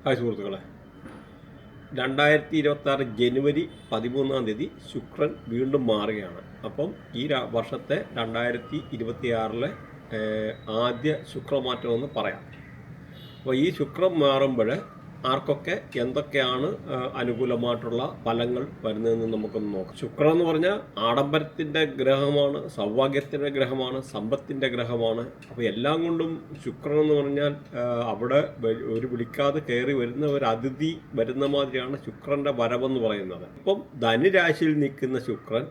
Hi സുഹൃത്തുക്കളെ, 2026 ജനുവരി 13 ശുക്രൻ വീണ്ടും മാറുകയാണ്. അപ്പം ഈ വർഷത്തെ 2026 ആദ്യ ശുക്രമാറ്റമെന്ന് പറയാം. അപ്പോൾ ഈ ശുക്രൻ മാറുമ്പോൾ ആർക്കൊക്കെ എന്തൊക്കെയാണ് അനുകൂലമായിട്ടുള്ള ഫലങ്ങൾ വരുന്നതെന്ന് നമുക്കൊന്ന് നോക്കാം. ശുക്രൻ എന്ന് പറഞ്ഞാൽ ആഡംബരത്തിൻ്റെ ഗ്രഹമാണ്, സൗഭാഗ്യത്തിൻ്റെ ഗ്രഹമാണ്, സമ്പത്തിൻ്റെ ഗ്രഹമാണ്. അപ്പോൾ എല്ലാം കൊണ്ടും ശുക്രൻ എന്ന് പറഞ്ഞാൽ അവിടെ ഒരു വിളിക്കാതെ കയറി വരുന്ന ഒരു അതിഥി വരുന്ന മാതിരിയാണ് ശുക്രൻ്റെ വരവെന്ന് പറയുന്നത്. ഇപ്പം ധനുരാശിയിൽ നിൽക്കുന്ന ശുക്രൻ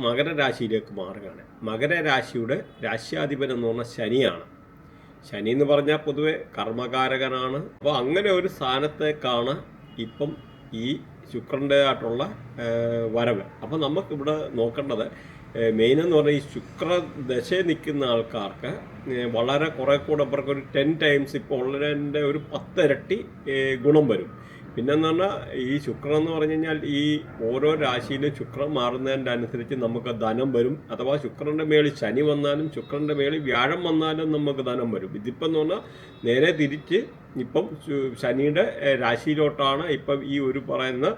മകരരാശിയിലേക്ക് മാറുകയാണ്. മകരരാശിയുടെ രാശ്യാധിപൻ എന്ന് പറഞ്ഞാൽ ശനിയാണ്. ശനി എന്ന് പറഞ്ഞാൽ പൊതുവെ കർമ്മകാരകനാണ്. അപ്പോൾ അങ്ങനെ ഒരു സ്ഥാനത്തേക്കാണ് ഇപ്പം ഈ ശുക്രൻ്റെ ആയിട്ടുള്ള വരവ്. അപ്പോൾ നമുക്കിവിടെ നോക്കേണ്ടത് മെയിൻ എന്ന് പറഞ്ഞാൽ ഈ ശുക്രദശയിൽ നിൽക്കുന്ന ആൾക്കാർക്ക് വളരെ കുറേ കൂടെ അവർക്കൊരു 10 ടൈംസ് ഇപ്പോൾ ഉള്ളതിൻ്റെ ഒരു 10 ഇരട്ടി ഗുണം വരും. പിന്നെന്ന് പറഞ്ഞാൽ ഈ ശുക്രൻ എന്ന് പറഞ്ഞു കഴിഞ്ഞാൽ ഈ ഓരോ രാശിയിലും ശുക്രൻ മാറുന്നതിൻ്റെ അനുസരിച്ച് നമുക്ക് ധനം വരും. അഥവാ ശുക്രൻ്റെ മേളിൽ ശനി വന്നാലും ശുക്രൻ്റെ മേളിൽ വ്യാഴം വന്നാലും നമുക്ക് ധനം വരും. ഇതിപ്പം എന്ന് പറഞ്ഞാൽ നേരെ തിരിച്ച് ഇപ്പം ശനിയുടെ രാശിയിലോട്ടാണ് ഇപ്പം ഈ ഒരു പറയുന്ന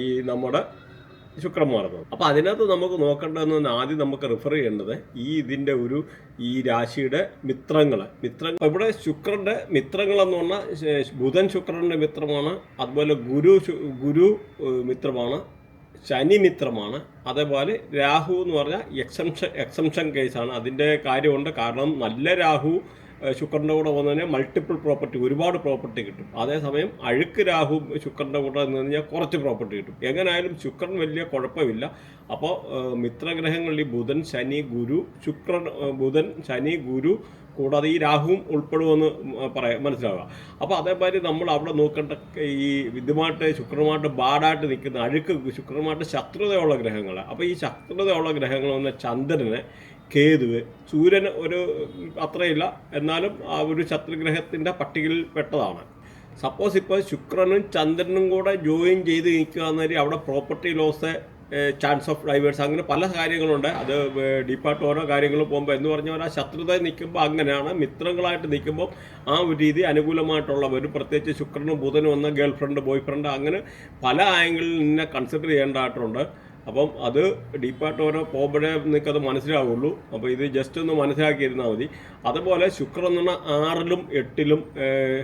ഈ നമ്മുടെ ശുക്രൻ മാറുന്നത്. അപ്പോൾ അതിനകത്ത് നമുക്ക് നോക്കേണ്ടതെന്ന് ആദ്യം നമുക്ക് റിഫർ ചെയ്യേണ്ടത് ഇതിൻ്റെ ഈ രാശിയുടെ മിത്രങ്ങൾ. ഇവിടെ ശുക്രൻ്റെ മിത്രങ്ങളെന്ന് പറഞ്ഞാൽ ബുധൻ ശുക്രൻ്റെ മിത്രമാണ്, അതുപോലെ ഗുരു മിത്രമാണ്, ശനി മിത്രമാണ്, അതേപോലെ രാഹു എന്ന് പറഞ്ഞാൽ എക്സംഷൻ കേസാണ്. അതിൻ്റെ കാര്യമുണ്ട്. കാരണം നല്ല രാഹു ശുക്രൻ്റെ കൂടെ വന്നതിന് മൾട്ടിപ്പിൾ പ്രോപ്പർട്ടി, ഒരുപാട് പ്രോപ്പർട്ടി കിട്ടും. അതേസമയം അഴുക്ക് രാഹു ശുക്രൻ്റെ കൂടെ നിന്ന് കഴിഞ്ഞാൽ കുറച്ച് പ്രോപ്പർട്ടി കിട്ടും. എങ്ങനെയായാലും ശുക്രൻ വലിയ കുഴപ്പമില്ല. അപ്പോൾ മിത്രഗ്രഹങ്ങളിൽ ബുധൻ ശനി ഗുരു ബുധൻ ശനി ഗുരു കൂടാതെ ഈ രാഹുവും ഉൾപ്പെടുമെന്ന് മനസ്സിലാവുക. അപ്പോൾ അതേമാതിരി നമ്മൾ അവിടെ നോക്കേണ്ട ഈ ശുക്രനുമായിട്ട് ബാഡായിട്ട് നിൽക്കുന്ന അഴുക്ക് ശുക്രനുമായിട്ട് ശത്രുതയുള്ള ഗ്രഹങ്ങൾ. അപ്പോൾ ഈ ശത്രുതയുള്ള ഗ്രഹങ്ങൾ വന്ന ചന്ദ്രന്, കേതുവ്, സൂര്യന് ഒരു അത്രയില്ല, എന്നാലും ആ ഒരു ശത്രുഗ്രഹത്തിൻ്റെ പട്ടികയിൽ പെട്ടതാണ്. സപ്പോസ് ഇപ്പോൾ ശുക്രനും ചന്ദ്രനും കൂടെ ജോയിൻ ചെയ്ത് നിൽക്കുക എന്നൊരു അവിടെ property loss, chance of divorce, അങ്ങനെ പല കാര്യങ്ങളുണ്ട്. അത് ഡീപ്പായിട്ട് ഓരോ കാര്യങ്ങൾ പോകുമ്പോൾ എന്ന് പറഞ്ഞാൽ ആ ശത്രുത നിൽക്കുമ്പോൾ അങ്ങനെയാണ്. മിത്രങ്ങളായിട്ട് നിൽക്കുമ്പോൾ ആ ഒരു രീതി അനുകൂലമായിട്ടുള്ളവർ, പ്രത്യേകിച്ച് ശുക്രനും ബുധനും വന്ന ഗേൾ ഫ്രണ്ട്, ബോയ് ഫ്രണ്ട്, അങ്ങനെ പല ആംഗിളിൽ നിന്നെ കൺസിഡർ ചെയ്യേണ്ടതായിട്ടുണ്ട്. അപ്പം അത് ഡീപ്പായിട്ട് ഓരോ പോകുമ്പോഴേ നിങ്ങൾക്കത് മനസ്സിലാവുള്ളൂ. അപ്പോൾ ഇത് ജസ്റ്റ് ഒന്ന് മനസ്സിലാക്കിയിരുന്നാൽ മതി. അതുപോലെ ശുക്രൻ എന്ന് പറഞ്ഞാൽ 6ലും 8ലും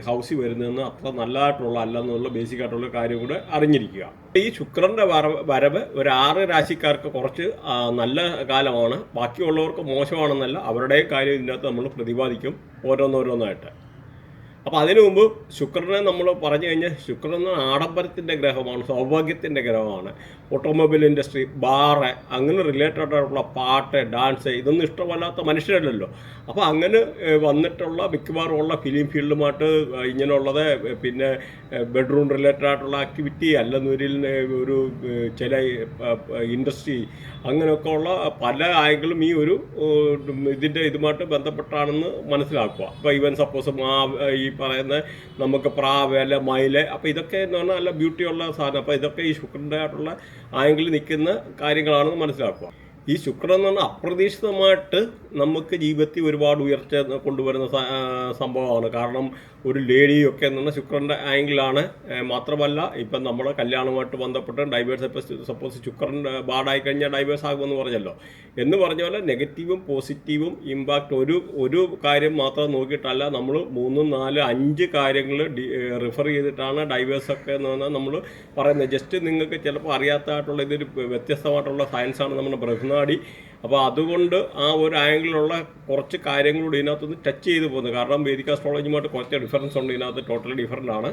ഹൗസിൽ വരുന്നതെന്ന് അത്ര നല്ലതായിട്ടുള്ള അല്ലെന്നുള്ള ബേസിക്കായിട്ടുള്ള കാര്യം കൂടെ അറിഞ്ഞിരിക്കുക. ഈ ശുക്രൻ്റെ വരവ് ഒരു 6 രാശിക്കാർക്ക് കുറച്ച് നല്ല കാലമാണ്, ബാക്കിയുള്ളവർക്ക് മോശമാണെന്നല്ല. അവരുടെ കാര്യം ഇതിനകത്ത് നമ്മൾ പ്രതിപാദിക്കും ഓരോന്നോരോന്നായിട്ട്. അപ്പോൾ അതിനു മുമ്പ് ശുക്രനെ നമ്മൾ പറഞ്ഞു കഴിഞ്ഞാൽ ശുക്രൻ ആഡംബരത്തിൻ്റെ ഗ്രഹമാണ്, സൗഭാഗ്യത്തിൻ്റെ ഗ്രഹമാണ്. ഓട്ടോമൊബൈൽ ഇൻഡസ്ട്രി, ബാറ്, അങ്ങനെ റിലേറ്റഡ് ആയിട്ടുള്ള പാട്ട്, ഡാൻസ്, ഇതൊന്നും ഇഷ്ടമല്ലാത്ത മനുഷ്യരല്ലല്ലോ. അപ്പോൾ അങ്ങനെ വന്നിട്ടുള്ള മിക്കവാറും ഉള്ള ഫിലിം ഫീൽഡുമായിട്ട് ഇങ്ങനെയുള്ളത്, പിന്നെ ബെഡ്റൂം റിലേറ്റഡ് ആയിട്ടുള്ള ആക്ടിവിറ്റി, അല്ലെന്നൊരിൽ ഒരു ചില ഇൻഡസ്ട്രി, അങ്ങനെയൊക്കെ ഉള്ള പല ആംഗിളും ഈ ഒരു ഇതുമായിട്ട് ബന്ധപ്പെട്ടാണെന്ന് മനസ്സിലാക്കുക. അപ്പോൾ ഈവൻ സപ്പോസ് ഈ പറയുന്ന നമുക്ക് പ്രാവ്, അല്ല മയില്, അപ്പോൾ ഇതൊക്കെ എന്ന് പറഞ്ഞാൽ നല്ല ബ്യൂട്ടിയുള്ള സാധനം. അപ്പോൾ ഇതൊക്കെ ഈ ശുക്രൻ്റെ ആയിട്ടുള്ള ആംഗിളിൽ നിൽക്കുന്ന കാര്യങ്ങളാണെന്ന് മനസ്സിലാക്കുക. ഈ ശുക്രൻ എന്ന് പറഞ്ഞാൽ അപ്രതീക്ഷിതമായിട്ട് നമുക്ക് ജീവിതത്തിൽ ഒരുപാട് ഉയർച്ച കൊണ്ടുവരുന്ന സംഭവമാണ്. കാരണം ഒരു ലേഡിയൊക്കെ എന്ന് പറഞ്ഞാൽ ശുക്രൻ്റെ ആംഗിളാണ്. മാത്രമല്ല ഇപ്പം നമ്മുടെ കല്യാണവുമായിട്ട് ബന്ധപ്പെട്ട് ഡൈവേഴ്സ്, ഇപ്പോൾ സപ്പോസ് ശുക്രൻ ബാഡായി കഴിഞ്ഞാൽ ഡൈവേഴ്സ് ആകുമെന്ന് പറഞ്ഞല്ലോ. എന്ന് പറഞ്ഞ പോലെ നെഗറ്റീവും പോസിറ്റീവും ഇമ്പാക്റ്റ് ഒരു കാര്യം മാത്രം നോക്കിയിട്ടല്ല, നമ്മൾ 3, 4, 5 കാര്യങ്ങൾ റിഫർ ചെയ്തിട്ടാണ് ഡൈവേഴ്സൊക്കെ എന്ന് പറഞ്ഞാൽ നമ്മൾ പറയുന്നത്. ജസ്റ്റ് നിങ്ങൾക്ക് ചിലപ്പോൾ അറിയാത്തതായിട്ടുള്ള ഇതൊരു വ്യത്യസ്തമായിട്ടുള്ള സയൻസാണ് നമ്മുടെ ബൃഹനാടി. അപ്പോൾ അതുകൊണ്ട് ആ ഒരു ആംഗിളിലുള്ള കുറച്ച് കാര്യങ്ങളോട് ഇതിനകത്തൊന്ന് ടച്ച് ചെയ്ത് പോകുന്നത്. കാരണം വേദിക് ആസ്ട്രോളജിയുമായിട്ട് കുറച്ച് ഡിഫറൻസ് ഉണ്ട് ഇതിനകത്ത്, ടോട്ടലി ഡിഫറൻ്റ് ആണ്.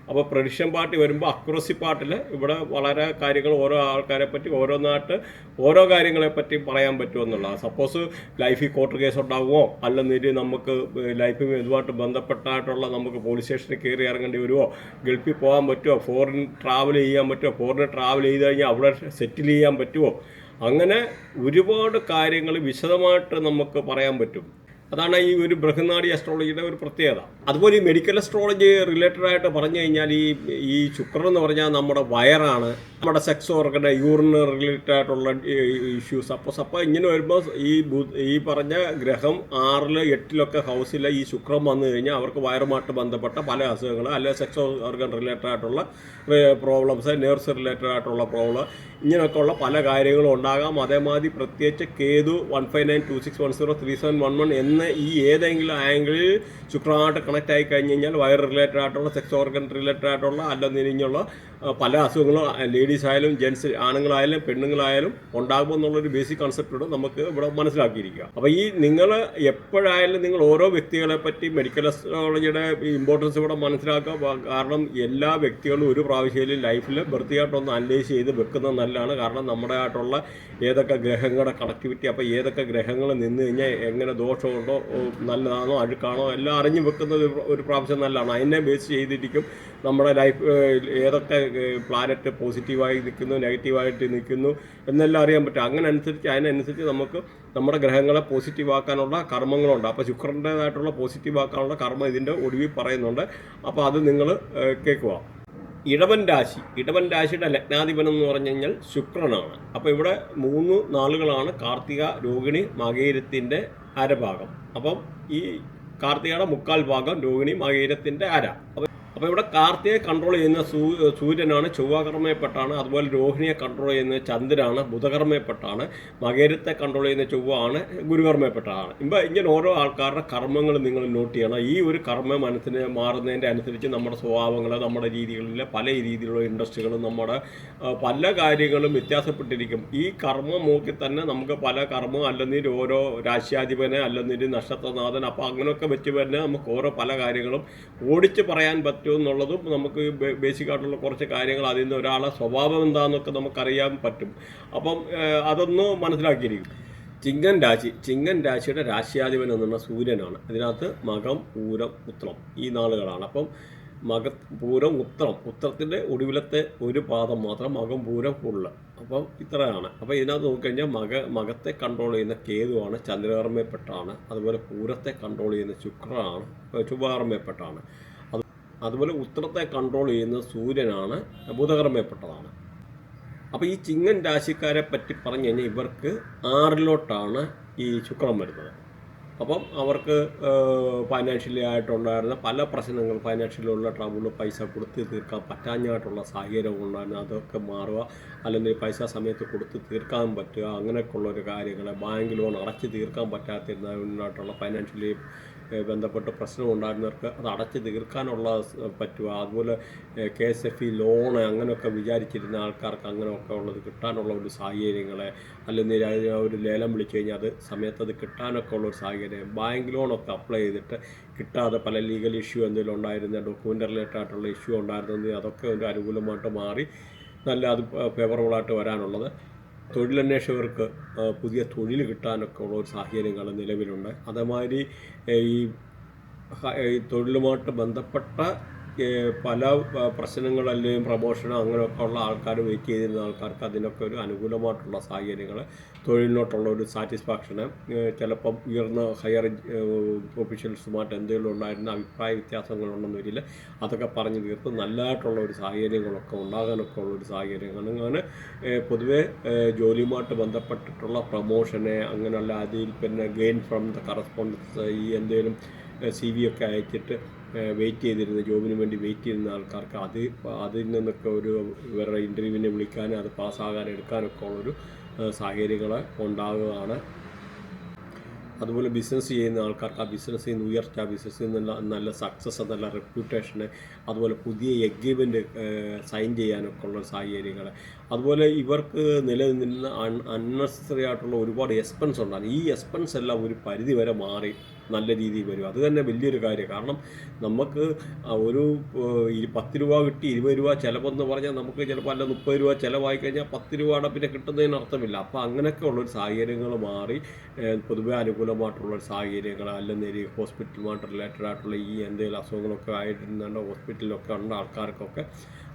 അപ്പോൾ പ്രഡിക്ഷൻ പാർട്ടി വരുമ്പോൾ അക്യുറസി പാർട്ടിൽ ഇവിടെ വളരെ കാര്യങ്ങൾ ഓരോ ആൾക്കാരെ പറ്റി ഓരോന്നായിട്ട് ഓരോ കാര്യങ്ങളെപ്പറ്റി പറയാൻ പറ്റുമെന്നുള്ളതാണ്. സപ്പോസ് ലൈഫിൽ കോർട്ട് കേസ് ഉണ്ടാകുമോ, അല്ലെന്നിട്ട് നമുക്ക് ലൈഫിൽ ഇതുമായിട്ട് ബന്ധപ്പെട്ടായിട്ടുള്ള നമുക്ക് പോലീസ് സ്റ്റേഷനിൽ കയറി ഇറങ്ങേണ്ടി വരുമോ, ഗൾഫിൽ പോകാൻ പറ്റുമോ, ഫോറിൻ ട്രാവൽ ചെയ്യാൻ പറ്റുമോ, ഫോറിൻ ട്രാവൽ ചെയ്ത് കഴിഞ്ഞാൽ അവിടെ സെറ്റിൽ ചെയ്യാൻ പറ്റുമോ, അങ്ങനെ ഒരുപാട് കാര്യങ്ങൾ വിശദമായിട്ട് നമുക്ക് പറയാൻ പറ്റും. അതാണ് ഈ ഒരു ബൃഹനാടി അസ്ട്രോളജിയുടെ ഒരു പ്രത്യേകത. അതുപോലെ ഈ മെഡിക്കൽ അസ്ട്രോളജി റിലേറ്റഡ് ആയിട്ട് പറഞ്ഞു കഴിഞ്ഞാൽ ഈ ശുക്രൻ എന്ന് പറഞ്ഞാൽ നമ്മുടെ വയറാണ്, നമ്മുടെ സെക്സ് ഓർഗൻ യൂറിന് റിലേറ്റഡ് ആയിട്ടുള്ള ഇഷ്യൂസ്. അപ്പോൾ ഇങ്ങനെ വരുമ്പോൾ ഈ പറഞ്ഞ ഗ്രഹം 6, 8 ഹൗസിലെ ഈ ശുക്രൻ വന്നു കഴിഞ്ഞാൽ അവർക്ക് വയറുമായിട്ട് ബന്ധപ്പെട്ട പല അസുഖങ്ങൾ, അല്ലെങ്കിൽ സെക്സ് ഓർഗൻ റിലേറ്റഡ് ആയിട്ടുള്ള പ്രോബ്ലംസ്, നേഴ്സ് റിലേറ്റഡ് ആയിട്ടുള്ള പ്രോബ്ലം, ഇങ്ങനെയൊക്കെയുള്ള പല കാര്യങ്ങളും ഉണ്ടാകാം. അതേമാതിരി പ്രത്യേകിച്ച് കേതു 15926103711 എന്ന ഈ ഏതെങ്കിലും ആംഗിളിൽ ശുക്രമായിട്ട് കണക്റ്റ് ആയി കഴിഞ്ഞ് കഴിഞ്ഞാൽ വയർ റിലേറ്റഡ് ആയിട്ടുള്ള സെക്സ് ഓർഗൻ റിലേറ്റഡ് ആയിട്ടുള്ള അല്ലെന്നിരിഞ്ഞുള്ള പല അസുഖങ്ങളും ലേഡീസ് ആയാലും ജെൻസ് ആണുങ്ങളായാലും പെണ്ണുങ്ങളായാലും ഉണ്ടാകുമെന്നുള്ളൊരു ബേസിക് കൺസെപ്റ്റോട് നമുക്ക് ഇവിടെ മനസ്സിലാക്കിയിരിക്കുക. അപ്പോൾ ഈ നിങ്ങൾ എപ്പോഴായാലും നിങ്ങൾ ഓരോ വ്യക്തികളെ പറ്റി മെഡിക്കൽ അസ്ട്രോളജിയുടെ ഇമ്പോർട്ടൻസ് ഇവിടെ മനസ്സിലാക്കുക. കാരണം എല്ലാ വ്യക്തികളും ഒരു പ്രാവശ്യം ലൈഫിൽ വൃത്തിയായിട്ടൊന്ന് അനലൈസ് ചെയ്ത് വെക്കുന്നത് നല്ലതാണ്. കാരണം നമ്മുടെ ആയിട്ടുള്ള ഏതൊക്കെ ഗ്രഹങ്ങളുടെ കണക്ടിവിറ്റി, അപ്പോൾ ഏതൊക്കെ ഗ്രഹങ്ങൾ നിന്ന് കഴിഞ്ഞാൽ എങ്ങനെ ദോഷമുണ്ടോ, നല്ലതാണോ അഴുക്കാണോ എല്ലാം അറിഞ്ഞു വെക്കുന്നത് ഒരു പ്രാവശ്യം നല്ലതാണ്. അതിനെ ബേസ് ചെയ്തിരിക്കും നമ്മുടെ ലൈഫ് ഏതൊക്കെ പ്ലാനറ്റ് പോസിറ്റീവായി നിൽക്കുന്നു, നെഗറ്റീവായിട്ട് നിൽക്കുന്നു എന്നെല്ലാം അറിയാൻ പറ്റും. അതിനനുസരിച്ച് നമുക്ക് നമ്മുടെ ഗ്രഹങ്ങളെ പോസിറ്റീവ് ആക്കാനുള്ള കർമ്മങ്ങളുണ്ട്. അപ്പോൾ ശുക്രൻ്റേതായിട്ടുള്ള പോസിറ്റീവ് ആക്കാനുള്ള കർമ്മം ഇതിൻ്റെ ഒടുവിൽ പറയുന്നുണ്ട്. അപ്പോൾ അത് നിങ്ങൾ കേൾക്കുക. ഇടവൻ രാശിയുടെ ലഗ്നാധിപനം എന്ന് പറഞ്ഞു കഴിഞ്ഞാൽ ശുക്രനാണ്. അപ്പോൾ ഇവിടെ 3 നാളുകളാണ് കാർത്തിക, രോഹിണി, മകയിരത്തിൻ്റെ അരഭാഗം. അപ്പം ഈ കാർത്തികയുടെ 3/4 ഭാഗം, രോഹിണി മകയിരത്തിൻ്റെ അര. അപ്പോൾ ഇവിടെ കാർത്തികയെ കൺട്രോൾ ചെയ്യുന്ന സൂര്യനാണ്, ചൊവ്വകർമ്മയപ്പെട്ടാണ്. അതുപോലെ രോഹിണിയെ കൺട്രോൾ ചെയ്യുന്നത് ചന്ദ്രനാണ്, ബുധകർമ്മയപ്പെട്ടാണ്. മകരത്തെ കൺട്രോൾ ചെയ്യുന്ന ചൊവ്വയാണ്, ഗുരുകർമ്മയപ്പെട്ടാണ്. ഇങ്ങനെ ഓരോ ആൾക്കാരുടെ കർമ്മങ്ങൾ നിങ്ങൾ നോട്ട് ചെയ്യണം. ഈ ഒരു കർമ്മ മനസ്സിന് മാറുന്നതിൻ്റെ അനുസരിച്ച് നമ്മുടെ സ്വഭാവങ്ങൾ, നമ്മുടെ രീതികളിലെ പല രീതിയിലുള്ള ഇൻട്രസ്റ്റുകളും നമ്മുടെ പല കാര്യങ്ങളും വ്യത്യാസപ്പെട്ടിരിക്കും. ഈ കർമ്മം നോക്കി തന്നെ നമുക്ക് പല കർമ്മം അല്ലെങ്കിൽ ഓരോ രാശ്യാധിപനെ അല്ലെങ്കിൽ നക്ഷത്രനാഥൻ, അപ്പോൾ അങ്ങനെയൊക്കെ വെച്ച് തന്നെ നമുക്ക് ഓരോ പല കാര്യങ്ങളും ഓടിച്ച് പറയാൻ പറ്റും എന്നുള്ളതും നമുക്ക് ബേസിക് ആയിട്ടുള്ള കുറച്ച് കാര്യങ്ങൾ അതിൽ നിന്ന് ഒരാളെ സ്വഭാവം എന്താണെന്നൊക്കെ നമുക്കറിയാൻ പറ്റും. അപ്പം അതൊന്ന് മനസ്സിലാക്കിയിരിക്കും. ചിങ്ങൻ രാശിയുടെ രാശ്യാധിപൻ എന്നുള്ള സൂര്യനാണ്. ഇതിനകത്ത് മകം, പൂരം, ഉത്രം ഈ നാളുകളാണ്. അപ്പം പൂരം, ഉത്രത്തിൻ്റെ ഒടുവിലത്തെ ഒരു പാദം മാത്രം മകം, പൂരം, ഉള്ള. അപ്പം ഇത്രയാണ്. അപ്പോൾ ഇതിനകത്ത് നോക്കിക്കഴിഞ്ഞാൽ മകത്തെ കൺട്രോൾ ചെയ്യുന്ന കേതുവാണ്, ചന്ദ്രകർമ്മയപ്പെട്ടാണ്. അതുപോലെ പൂരത്തെ കൺട്രോൾ ചെയ്യുന്ന ശുക്രനാണ്, ചൊവ്വകർമ്മയപ്പെട്ടാണ്. അതുപോലെ ഉത്രത്തെ കൺട്രോൾ ചെയ്യുന്ന സൂര്യനാണ്, ബുധകർമ്മയപ്പെട്ടതാണ്. അപ്പോൾ ഈ ചിങ്ങൻ രാശിക്കാരെ പറ്റി പറഞ്ഞു കഴിഞ്ഞാൽ ഇവർക്ക് 6 ഈ ശുക്രൻ വരുന്നത്. അപ്പം അവർക്ക് ഫൈനാൻഷ്യലി ആയിട്ടുണ്ടായിരുന്ന പല പ്രശ്നങ്ങൾ, ഫൈനാൻഷ്യലിയുള്ള ട്രബിൾ, പൈസ കൊടുത്ത് തീർക്കാൻ പറ്റാഞ്ഞായിട്ടുള്ള സാഹചര്യം ഉണ്ടായിരുന്നു, അതൊക്കെ മാറുക. അല്ലെങ്കിൽ പൈസ സമയത്ത് കൊടുത്ത് തീർക്കാൻ പറ്റുക, അങ്ങനെയൊക്കെയുള്ളൊരു കാര്യങ്ങൾ. ബാങ്ക് ലോൺ അടച്ച് തീർക്കാൻ പറ്റാത്തിരുന്നതിനായിട്ടുള്ള ഫൈനാൻഷ്യലി ബന്ധപ്പെട്ട് പ്രശ്നം ഉണ്ടായിരുന്നവർക്ക് അത് അടച്ച് തീർക്കാനുള്ള പറ്റുക. അതുപോലെ KSFE ലോണ് അങ്ങനെയൊക്കെ വിചാരിച്ചിരുന്ന ആൾക്കാർക്ക് അങ്ങനെയൊക്കെ ഉള്ളത് കിട്ടാനുള്ള ഒരു സാഹചര്യങ്ങൾ, അല്ലെങ്കിൽ ഒരു ലേലം വിളിച്ചു കഴിഞ്ഞാൽ അത് സമയത്ത് അത് കിട്ടാനൊക്കെ ഉള്ളൊരു സാഹചര്യം. ബാങ്ക് ലോണൊക്കെ അപ്ലൈ ചെയ്തിട്ട് കിട്ടാതെ പല ലീഗൽ ഇഷ്യൂ എന്തെങ്കിലും ഉണ്ടായിരുന്ന, ഡോക്യുമെൻ്റ് റിലേറ്റഡ് ആയിട്ടുള്ള ഇഷ്യൂ ഉണ്ടായിരുന്നെങ്കിൽ അതൊക്കെ ഒരു അനുകൂലമായിട്ട് മാറി നല്ല അത് ഫേവറബിളായിട്ട് വരാനുള്ളത്. തൊഴിലന്വേഷകർക്ക് പുതിയ തൊഴിൽ കിട്ടാനൊക്കെ ഉള്ള ഒരു സാഹചര്യങ്ങൾ നിലവിലുണ്ട്. അതേമാതിരി ഈ തൊഴിലുമായിട്ട് ബന്ധപ്പെട്ട പല പ്രശ്നങ്ങളല്ലെങ്കിലും പ്രമോഷനോ അങ്ങനെയൊക്കെ ഉള്ള ആൾക്കാർ വെയിറ്റ് ചെയ്തിരുന്ന ആൾക്കാർക്ക് അതിനൊക്കെ ഒരു അനുകൂലമായിട്ടുള്ള സാഹചര്യങ്ങൾ, തൊഴിലിനോട്ടുള്ള ഒരു സാറ്റിസ്ഫാക്ഷന്, ചിലപ്പം ഉയർന്ന ഹയർ ഒഫീഷ്യൽസുമായിട്ട് എന്തെങ്കിലും ഉണ്ടായിരുന്ന അഭിപ്രായ വ്യത്യാസങ്ങളുണ്ടെന്ന് വരില്ല, അതൊക്കെ പറഞ്ഞു തീർത്ത് നല്ലതായിട്ടുള്ള ഒരു സാഹചര്യങ്ങളൊക്കെ ഉണ്ടാകാനൊക്കെ ഉള്ളൊരു സാഹചര്യങ്ങൾ. അങ്ങനെ പൊതുവെ ജോലിയുമായിട്ട് ബന്ധപ്പെട്ടിട്ടുള്ള പ്രമോഷന് അങ്ങനെയുള്ള അതിൽ പിന്നെ ഗെയിൻ ഫ്രം ദ കറസ്പോണ്ടൻസ്, ഈ എന്തെങ്കിലും CV ഒക്കെ അയച്ചിട്ട് വെയിറ്റ് ചെയ്തിരുന്ന, ജോബിന് വേണ്ടി വെയിറ്റ് ചെയ്യുന്ന ആൾക്കാർക്ക് അതിൽ നിന്നൊക്കെ ഒരു വേറെ ഇൻ്റർവ്യൂവിനെ വിളിക്കാനും അത് പാസ്സാകാൻ എടുക്കാനൊക്കെ ഉള്ളൊരു സാഹചര്യങ്ങൾ ഉണ്ടാകുകയാണ്. അതുപോലെ ബിസിനസ് ചെയ്യുന്ന ആൾക്കാർക്ക് ആ ബിസിനസ്സിൽ നിന്ന് ഉയർച്ച, ബിസിനസ്സിൽ നിന്ന് നല്ല സക്സസ്, നല്ല റെപ്യൂട്ടേഷന്, അതുപോലെ പുതിയ എഗ്രിമെൻ്റ് സൈൻ ചെയ്യാനൊക്കെ ഉള്ള സാഹചര്യങ്ങൾ. അതുപോലെ ഇവർക്ക് നിലനിന്ന അൺനെസസറി ആയിട്ടുള്ള ഒരുപാട് എക്സ്പെൻസ് ഉണ്ടാകും. ഈ എക്സ്പെൻസ് എല്ലാം ഒരു പരിധി വരെ മാറി നല്ല രീതിയിൽ വരും. അത് തന്നെ വലിയൊരു കാര്യം. കാരണം നമുക്ക് ഒരു 10 രൂപ കിട്ടി 20 രൂപ ചിലവെന്ന് പറഞ്ഞാൽ നമുക്ക് ചിലപ്പോൾ അല്ല 30 രൂപ ചിലവായി കഴിഞ്ഞാൽ 10 രൂപയുടെ പിന്നെ കിട്ടുന്നതിന് അർത്ഥമില്ല. അപ്പോൾ അങ്ങനെയൊക്കെ ഉള്ളൊരു സാഹചര്യങ്ങൾ മാറി പൊതുവെ അനുകൂലമായിട്ടുള്ളൊരു സാഹചര്യങ്ങൾ, അല്ലെങ്കിൽ ഹോസ്പിറ്റലുമായിട്ട് റിലേറ്റഡ് ആയിട്ടുള്ള ഈ എന്തെങ്കിലും അസുഖങ്ങളൊക്കെ ആയിരുന്നുണ്ട് ഹോസ്പിറ്റലിലൊക്കെ ഉള്ള ആൾക്കാർക്കൊക്കെ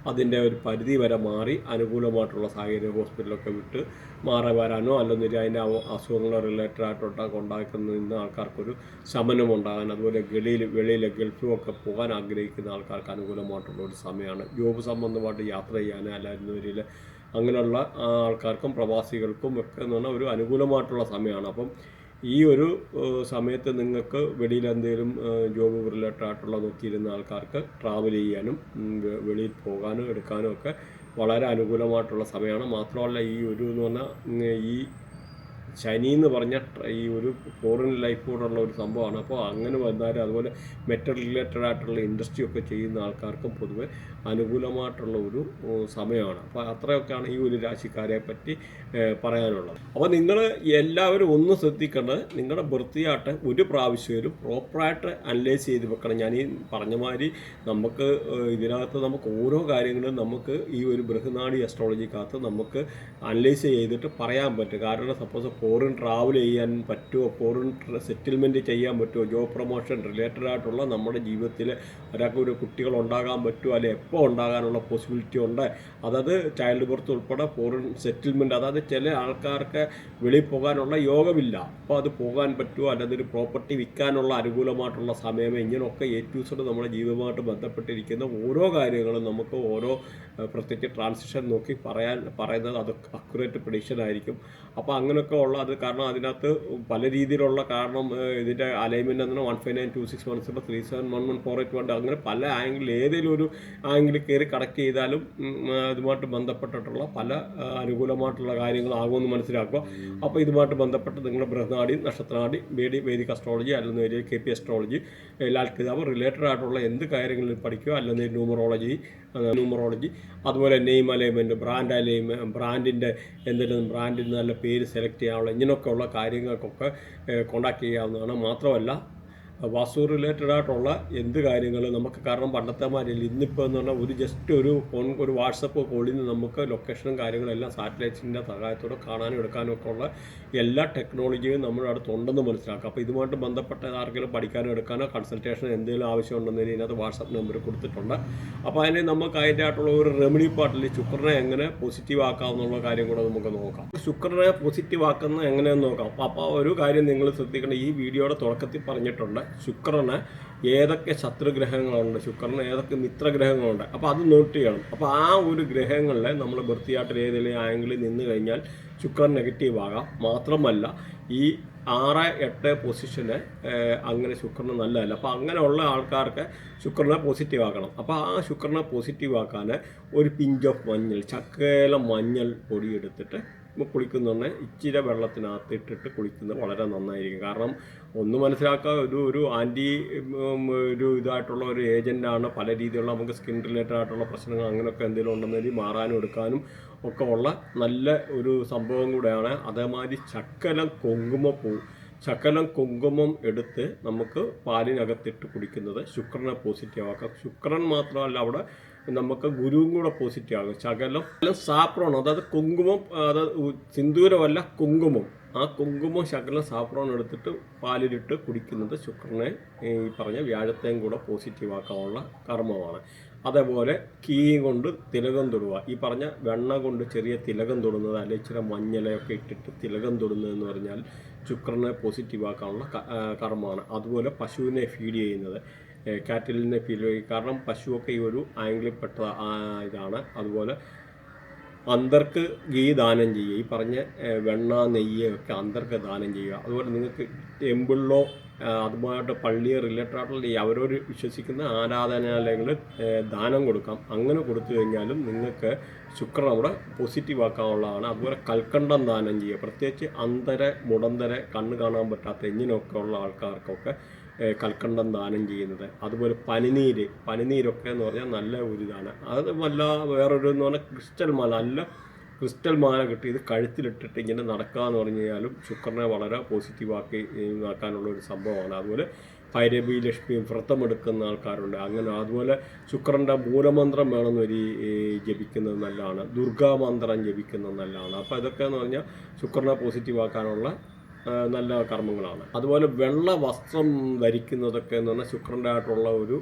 അതിൻ്റെ ഒരു പരിധി വരെ മാറി അനുകൂലമായിട്ടുള്ള സാഹചര്യം, ഹോസ്പിറ്റലൊക്കെ വിട്ട് മാറി വരാനോ അല്ലെങ്കിൽ അതിൻ്റെ അസുഖങ്ങൾ റിലേറ്റഡ് ആയിട്ടുള്ള ഉണ്ടാക്കുന്ന ആൾക്കാർക്കൊരു ശമനം ഉണ്ടാകാൻ, അതുപോലെ വെളിയിൽ ഗൾഫിലും ഒക്കെ പോകാൻ ആഗ്രഹിക്കുന്ന ആൾക്കാർക്ക് അനുകൂലമായിട്ടുള്ള ഒരു സമയമാണ്. ജോബ് സംബന്ധമായിട്ട് യാത്ര ചെയ്യാൻ, അല്ലായിരുന്നവരിൽ അങ്ങനെയുള്ള ആൾക്കാർക്കും പ്രവാസികൾക്കും ഒക്കെ എന്ന് പറഞ്ഞാൽ ഒരു അനുകൂലമായിട്ടുള്ള സമയമാണ്. അപ്പം ഈ ഒരു സമയത്ത് നിങ്ങൾക്ക് വെളിയിൽ എന്തെങ്കിലും ജോബ് റിലേറ്റഡ് ആയിട്ടുള്ള നോക്കിയിരുന്ന ആൾക്കാർക്ക് ട്രാവൽ ചെയ്യാനും വെളിയിൽ പോകാനും എടുക്കാനും ഒക്കെ വളരെ അനുകൂലമായിട്ടുള്ള സമയമാണ്. മാത്രമല്ല ഈ ഒരു എന്ന് പറഞ്ഞാൽ ഈ ശനി എന്ന് പറഞ്ഞ ഈ ഒരു ഫോറിൻ ലൈഫ് കൂടെയുള്ള ഒരു സംഭവമാണ്. അപ്പോൾ അങ്ങനെ വന്നാലും അതുപോലെ മെറ്റൽ റിലേറ്റഡ് ആയിട്ടുള്ള ഇൻഡസ്ട്രി ഒക്കെ ചെയ്യുന്ന ആൾക്കാർക്കും പൊതുവെ അനുകൂലമായിട്ടുള്ള ഒരു സമയമാണ്. അപ്പോൾ അത്രയൊക്കെയാണ് ഈ ഒരു രാശിക്കാരെ പറ്റി പറയാനുള്ളത്. അപ്പോൾ നിങ്ങൾ എല്ലാവരും ഒന്ന് ശ്രദ്ധിക്കേണ്ടത്, നിങ്ങളുടെ ബർത്ത് ഒരു പ്രാവശ്യവും പ്രോപ്പറായിട്ട് അനലൈസ് ചെയ്ത് വെക്കണം. ഞാൻ ഈ പറഞ്ഞ മാതിരി നമുക്ക് ഇതിനകത്ത് നമുക്ക് ഓരോ കാര്യങ്ങളും നമുക്ക് ഈ ഒരു ബൃഹനാഡി അസ്ട്രോളജിക്കകത്ത് നമുക്ക് അനലൈസ് ചെയ്തിട്ട് പറയാൻ പറ്റും. കാരണം സപ്പോസ് ഫോറിൻ ട്രാവൽ ചെയ്യാൻ പറ്റുമോ, ഫോറിൻ സെറ്റിൽമെൻറ്റ് ചെയ്യാൻ പറ്റുമോ, ജോബ് പ്രൊമോഷൻ റിലേറ്റഡ് ആയിട്ടുള്ള നമ്മുടെ ജീവിതത്തിൽ ഒരാൾക്ക് ഒരു കുട്ടികൾ ഉണ്ടാകാൻ പറ്റുമോ, അല്ലെങ്കിൽ എപ്പോൾ ഉണ്ടാകാനുള്ള പോസിബിലിറ്റി ഉണ്ട്, അതായത് ചൈൽഡ് ബർത്ത് ഉൾപ്പെടെ ഫോറിൻ സെറ്റിൽമെൻറ്റ്, അതായത് ചില ആൾക്കാർക്ക് വെളിയിൽ പോകാനുള്ള യോഗമില്ല, അപ്പോൾ അത് പോകാൻ പറ്റുമോ, അല്ലെങ്കിൽ ഒരു പ്രോപ്പർട്ടി വിൽക്കാനുള്ള അനുകൂലമായിട്ടുള്ള സമയമേ, ഇങ്ങനെയൊക്കെ ഏറ്റവും നമ്മുടെ ജീവിതവുമായിട്ട് ബന്ധപ്പെട്ടിരിക്കുന്ന ഓരോ കാര്യങ്ങളും നമുക്ക് ഓരോ പ്രത്യേകിച്ച് ട്രാൻസിഷൻ നോക്കി പറയുന്നത് അത് അക്യുറേറ്റ് പ്രഡിക്ഷൻ ആയിരിക്കും. അപ്പോൾ അങ്ങനെയൊക്കെ ഉള്ള അത് കാരണം അതിനകത്ത് പല രീതിയിലുള്ള കാരണം ഇതിൻ്റെ അലൈൻമെൻറ്റ് എന്ന് പറഞ്ഞാൽ 1592617 371148 അങ്ങനെ പല ആംഗിൾ ഏതെങ്കിലും ഒരു ആംഗിളിൽ കയറി കണക്ട് ചെയ്താലും ഇതുമായിട്ട് ബന്ധപ്പെട്ടിട്ടുള്ള പല അനുകൂലമായിട്ടുള്ള കാര്യങ്ങളാകുമെന്ന് മനസ്സിലാക്കുക. അപ്പോൾ ഇതുമായിട്ട് ബന്ധപ്പെട്ട് നിങ്ങളുടെ ബൃഹനാഡി, നക്ഷത്രനാഡി, വേദിക് അസ്ട്രോളജി അല്ലെങ്കിൽ KP അസ്ട്രോളജി, ലാൽ കിതാബ് റിലേറ്റഡ് ആയിട്ടുള്ള എന്ത് കാര്യങ്ങളിൽ പഠിക്കുക, അല്ലെങ്കിൽ ന്യൂമറോളജി, അതുപോലെ നെയിം അലൈൻമെൻറ്റ്, ബ്രാൻഡിൻ്റെ എന്തെങ്കിലും ബ്രാൻഡിന് നല്ല പേര് സെലക്ട് ചെയ്യാനുള്ള ഇങ്ങനെയൊക്കെയുള്ള കാര്യങ്ങൾക്കൊക്കെ കോണ്ടാക്ട് ചെയ്യാവുന്നതാണ്. മാത്രമല്ല വാസ്തു റിലേറ്റഡ് ആയിട്ടുള്ള എന്ത് കാര്യങ്ങൾ നമുക്ക്, കാരണം പണ്ടത്തെ മാതിരില്ല, ഇന്നിപ്പോൾ എന്ന് പറഞ്ഞാൽ ജസ്റ്റ് ഒരു വാട്സപ്പ് കോളിൽ നിന്ന് നമുക്ക് ലൊക്കേഷനും കാര്യങ്ങളെല്ലാം സാറ്റലൈറ്റ്സിൻ്റെ സഹായത്തോടെ കാണാനും എടുക്കാനും ഒക്കെ ഉള്ള എല്ലാ ടെക്നോളജിയും നമ്മുടെ അടുത്തുണ്ടെന്ന് മനസ്സിലാക്കുക. അപ്പോൾ ഇതുമായിട്ട് ബന്ധപ്പെട്ട ആർക്കെങ്കിലും പഠിക്കാനോ എടുക്കാനോ കൺസൾട്ടേഷൻ എന്തെങ്കിലും ആവശ്യമുണ്ടെന്നതിന് ഇതിനകത്ത് വാട്സപ്പ് നമ്പർ കൊടുത്തിട്ടുണ്ട്. അപ്പോൾ അതിന് നമുക്ക് അതിൻ്റെ ആയിട്ടുള്ള ഒരു റെമഡി പാർട്ടിൽ ശുക്രനെ എങ്ങനെ പോസിറ്റീവ് ആക്കാമെന്നുള്ള കാര്യം കൂടെ നമുക്ക് നോക്കാം. ശുക്രനെ പോസിറ്റീവ് ആക്കുന്നത് എങ്ങനെയെന്ന് നോക്കാം. അപ്പോൾ ഒരു കാര്യം നിങ്ങൾ ശ്രദ്ധിക്കണം, ഈ വീഡിയോയുടെ തുടക്കത്തിൽ പറഞ്ഞിട്ടുണ്ട് ശുക്രന് ഏതൊക്കെ ശത്രുഗ്രഹങ്ങളുണ്ട്, ശുക്രന് ഏതൊക്കെ മിത്രഗ്രഹങ്ങളുണ്ട്, അപ്പോൾ അത് നോട്ട് ചെയ്യണം. അപ്പോൾ ആ ഒരു ഗ്രഹങ്ങളിൽ നമ്മൾ വൃത്തിയായിട്ട് ഏതെങ്കിലും ആംഗിളിൽ നിന്ന് കഴിഞ്ഞാൽ ശുക്രൻ നെഗറ്റീവ് ആകാം. മാത്രമല്ല ഈ 6, 8 പൊസിഷന് അങ്ങനെ ശുക്രന് നല്ലതല്ല. അപ്പോൾ അങ്ങനെയുള്ള ആൾക്കാർക്ക് ശുക്രനെ പോസിറ്റീവ് ആക്കണം. അപ്പോൾ ആ ശുക്രനെ പോസിറ്റീവ് ആക്കാൻ ഒരു പിഞ്ച് ഓഫ് മഞ്ഞൾ, ചക്കേലം മഞ്ഞൾ പൊടി എടുത്തിട്ട് കുളിക്കുന്നുണ്ട് ഇച്ചിരി വെള്ളത്തിനകത്ത് ഇട്ടിട്ട് കുളിക്കുന്നത് വളരെ നന്നായിരിക്കും. കാരണം ഒന്ന് മനസ്സിലാക്കുക, ഒരു ആൻറ്റി ഇതായിട്ടുള്ള ഒരു ഏജൻ്റാണ്. പല രീതിയിലുള്ള നമുക്ക് സ്കിൻ റിലേറ്റഡ് ആയിട്ടുള്ള പ്രശ്നങ്ങൾ അങ്ങനെയൊക്കെ എന്തെങ്കിലും ഉണ്ടെങ്കിൽ മാറാനും എടുക്കാനും ഒക്കെ ഉള്ള നല്ല ഒരു സംഭവം കൂടെയാണ്. അതേമാതിരി ശകലം കുങ്കുമം എടുത്ത് നമുക്ക് പാലിനകത്തിട്ട് കുടിക്കുന്നത് ശുക്രനെ പോസിറ്റീവ് ആക്കാം. ശുക്രൻ മാത്രമല്ല, അവിടെ നമുക്ക് ഗുരുവും കൂടെ പോസിറ്റീവ് ആകും. ശകലം സാപ്രോൺ, അതായത് കുങ്കുമം, അതായത് സിന്ദൂരമല്ല കുങ്കുമം, ആ കുങ്കുമം ശകലം സാപ്രോൺ എടുത്തിട്ട് പാലിലിട്ട് കുടിക്കുന്നത് ശുക്രനെ ഈ പറഞ്ഞ വ്യാഴത്തെയും കൂടെ പോസിറ്റീവ് ആക്കാനുള്ള കർമ്മമാണ്. അതേപോലെ കീ കൊണ്ട് തിലകം തൊടുക, ഈ പറഞ്ഞ വെണ്ണ കൊണ്ട് ചെറിയ തിലകം തൊടുന്നത്, അല്ലെങ്കിൽ ഇച്ചിരി മഞ്ഞളയൊക്കെ ഇട്ടിട്ട് തിലകം തൊടുന്നതെന്ന് പറഞ്ഞാൽ ശുക്രനെ പോസിറ്റീവ് ആക്കാനുള്ള കർമ്മമാണ്. അതുപോലെ പശുവിനെ ഫീഡ് ചെയ്യുന്നത്, കാറ്റലിനെ ഫീഡ് ചെയ്യും. കാരണം പശുവൊക്കെ ഈ ഒരു ആംഗിളിൽ പെട്ട ഇതാണ്. അതുപോലെ അന്തർക്ക് ഗീ ദാനം ചെയ്യുക, ഈ പറഞ്ഞ വെണ്ണ, നെയ്യ് ഒക്കെ അന്തർക്ക് ദാനം ചെയ്യുക. അതുപോലെ നിങ്ങൾക്ക് ടെമ്പിളിലോ അതുമായിട്ട് പള്ളിയെ റിലേറ്റഡ് ആയിട്ടുള്ള അവരോട് വിശ്വസിക്കുന്ന ആരാധനാലയങ്ങളിൽ ദാനം കൊടുക്കാം. അങ്ങനെ കൊടുത്തു കഴിഞ്ഞാലും നിങ്ങൾക്ക് ശുക്രൻ അവിടെ പോസിറ്റീവ് ആക്കാനുള്ളതാണ്. അതുപോലെ കൽക്കണ്ടം ദാനം ചെയ്യുക, പ്രത്യേകിച്ച് മുടന്തര കണ്ണ് കാണാൻ പറ്റാത്ത ഇങ്ങനെയൊക്കെ ഉള്ള ആൾക്കാർക്കൊക്കെ കൽക്കണ്ടം ദാനം ചെയ്യുന്നത്. അതുപോലെ പനിനീരൊക്കെ എന്ന് പറഞ്ഞാൽ നല്ല ഒരു ഇതാണ്. അത് വേറൊരു എന്ന് പറഞ്ഞാൽ ക്രിസ്റ്റൽ മാല കിട്ടി ഇത് കഴുത്തിലിട്ടിട്ട് ഇങ്ങനെ നടക്കുക എന്ന് പറഞ്ഞു കഴിഞ്ഞാലും ശുക്രനെ വളരെ ആക്കാനുള്ള ഒരു സംഭവമാണ്. അതുപോലെ ഭൈരവി ലക്ഷ്മിയും വ്രതമെടുക്കുന്ന ആൾക്കാരുണ്ട്. അങ്ങനെ അതുപോലെ ശുക്രൻ്റെ മൂലമന്ത്രം വേണമെന്ന് ജപിക്കുന്നത് നല്ലതാണ്, ദുർഗാമന്ത്രം ജപിക്കുന്നത് നല്ലതാണ്. അപ്പോൾ ഇതൊക്കെ എന്ന് പറഞ്ഞാൽ ശുക്രനെ പോസിറ്റീവ് ആക്കാനുള്ള നല്ല കർമ്മങ്ങളാണ്. അതുപോലെ വെള്ള വസ്ത്രം ധരിക്കുന്നതൊക്കെ എന്ന് പറഞ്ഞാൽ ശുക്രൻ്റെ ആയിട്ടുള്ള ഒരു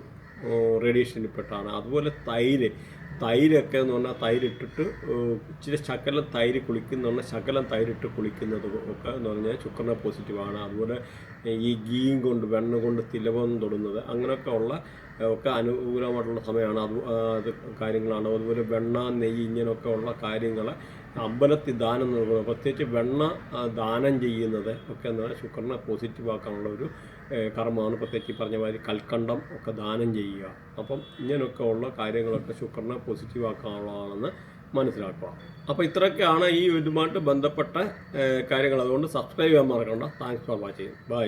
റേഡിയേഷനിൽപ്പെട്ടാണ്. അതുപോലെ തൈരൊക്കെ എന്ന് പറഞ്ഞാൽ തൈരിട്ടിട്ട് ഇച്ചിരി ശകലം തൈര് കുളിക്കുന്ന പറഞ്ഞാൽ ശകലം തൈരിട്ട് കുളിക്കുന്നത് ഒക്കെ എന്ന് പറഞ്ഞാൽ ശുക്രനെ പോസിറ്റീവാണ്. അതുപോലെ ഈ ഗീയും കൊണ്ട് വെണ്ണ കൊണ്ട് തിലകം തൊടുന്നത് അങ്ങനെയൊക്കെ ഉള്ള ഒക്കെ അനുകൂലമായിട്ടുള്ള സമയമാണ്. അത് കാര്യങ്ങളാണ്. അതുപോലെ വെണ്ണ നെയ്യ് ഇങ്ങനെയൊക്കെ ഉള്ള കാര്യങ്ങൾ അമ്പലത്തിൽ ദാനം നൽകുന്നത്, പ്രത്യേകിച്ച് വെണ്ണ ദാനം ചെയ്യുന്നത് ഒക്കെ എന്ന് പറഞ്ഞാൽ ശുക്രനെ പോസിറ്റീവാക്കാനുള്ള ഒരു കർമ്മമാണ്. പ്രത്യേകിച്ച് ഈ പറഞ്ഞ മാതിരി കൽക്കണ്ടം ഒക്കെ ദാനം ചെയ്യുക. അപ്പം ഇങ്ങനെയൊക്കെ ഉള്ള കാര്യങ്ങളൊക്കെ ശുക്രനെ പോസിറ്റീവാക്കാനുള്ളതാണെന്ന് മനസ്സിലാക്കുക. അപ്പോൾ ഇത്രയൊക്കെയാണ് ഈ ഇതുമായിട്ട് ബന്ധപ്പെട്ട കാര്യങ്ങൾ. അതുകൊണ്ട് സബ്സ്ക്രൈബ് ചെയ്യാൻ മറക്കണ്ട. Thanks for watching. ബൈ.